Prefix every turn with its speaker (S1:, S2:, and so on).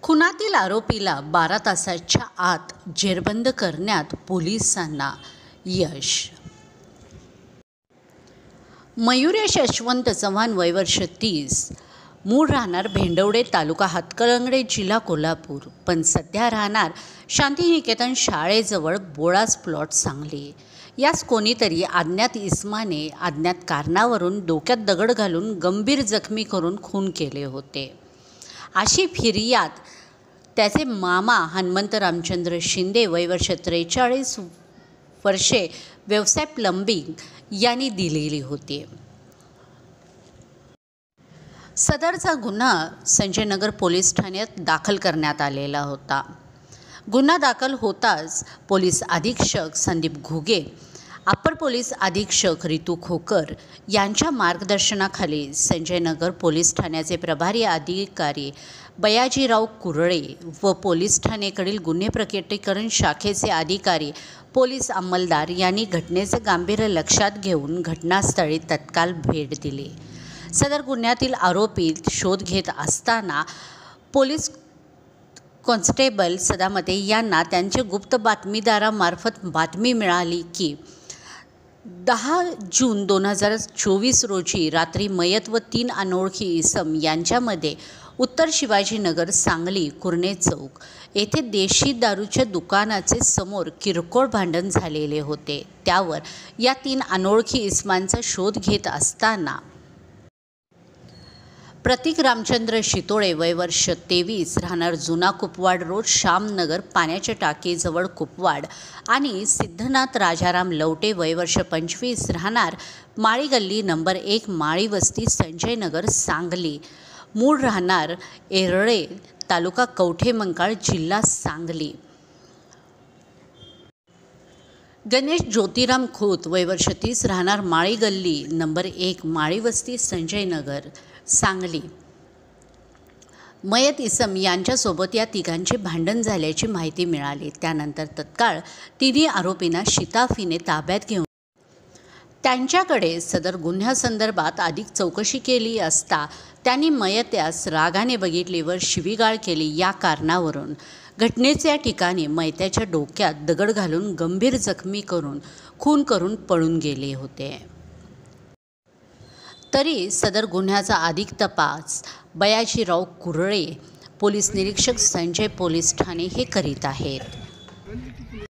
S1: खुनातील आरोपीला 12 तासाच्या आत जेरबंद करण्यात पोलिसांना यश। मयुरेश यशवंत चव्हाण वय वर्ष 30, मूळ राहणार भेंडवडे तालुका हातकणंगले जिल्हा कोल्हापूर, पण सध्या राहणार शांतिनिकेतन शाळेजवळ बोळास प्लॉट सांगली। यास कोणीतरी अज्ञात इसमाने अज्ञात कारणावरून डोक्यात दगड घालून गंभीर जखमी करून खून केले होते, अशी फिर्याद त्याचे मामा हनुमंत रामचंद्र शिंदे वय वर्ष 43 वर्षे व्यवसाय प्लंबिंग यांनी दिलेली होती। सदरचा गुन्हा संजयनगर पोलीस ठाण्यात दाखल करण्यात आलेला होता। गुन्हा दाखल होताच पोलीस अधीक्षक संदीप घुगे, अप्पर पोलीस अधीक्षक रितू खोकर यांच्या मार्गदर्शनाखाली संजयनगर पोलीस ठाण्याचे प्रभारी अधिकारी बयाजीराव कुरळे व पोलीस ठाणेकडील गुन्हे प्रकटीकरण शाखेचे अधिकारी पोलीस अंमलदार यांनी घटनेचे गांभीर्य लक्षात घेऊन घटनास्थळी तत्काळ भेट दिली। सदर गुन्ह्यातील आरोपी शोध घेत असताना पोलीस कॉन्स्टेबल सदामते यांना त्यांचे गुप्त बातमीदारामार्फत बातमी मिळाली की 10 जून 2024 रोजी रात्री मयत व 3 अनोळखी इसम यांच्यामध्ये उत्तर शिवाजीनगर सांगली कुरणे चौक येथे देशी दारूच्या दुकानाचे समोर किरकोळ भांडण झालेले होते। त्यावर या 3 अनोळखी इसमांचा शोध घेत असताना प्रतीक रामचंद्र शितोळे वय वर्ष 23 राहणार जुना कुपवाड रोड श्यामनगर पाण्याच्या टाकीजवळ कुपवाड आणि सिद्धनाथ राजाराम लवटे वय वर्ष 25 राहणार माळी गल्ली नंबर 1 माळी वस्ती संजयनगर सांगली, मूळ राहणार येरळे तालुका कवठेमंकाळ जिल्हा सांगली, गणेश ज्योतिराम खोत वय वर्ष 30 राहणार माळी गल्ली नंबर 1 माळी वस्ती संजयनगर सांगली, मयत इसम यांच्यासोबत या तिघांचे भांडण झाल्याची माहिती मिळाली। त्यानंतर तत्काळ तिन्ही आरोपींना शिताफीने ताब्यात घेऊन त्यांच्याकडे सदर गुन्ह्यासंदर्भात अधिक चौकशी केली असता त्यांनी मयत्यास रागाने बघितले व शिवीगाळ केली। या कारणावरून घटनेच्या ठिकाणी मयत्याच्या डोक्यात दगड घालून गंभीर जखमी करून खून करून पळून गेले होते। तरी सदर गुन्ह्याचा अधिक तपास बयाजीराव कुरळे, पोलीस निरीक्षक संजय पोलीस ठाणे हे करीत आहेत।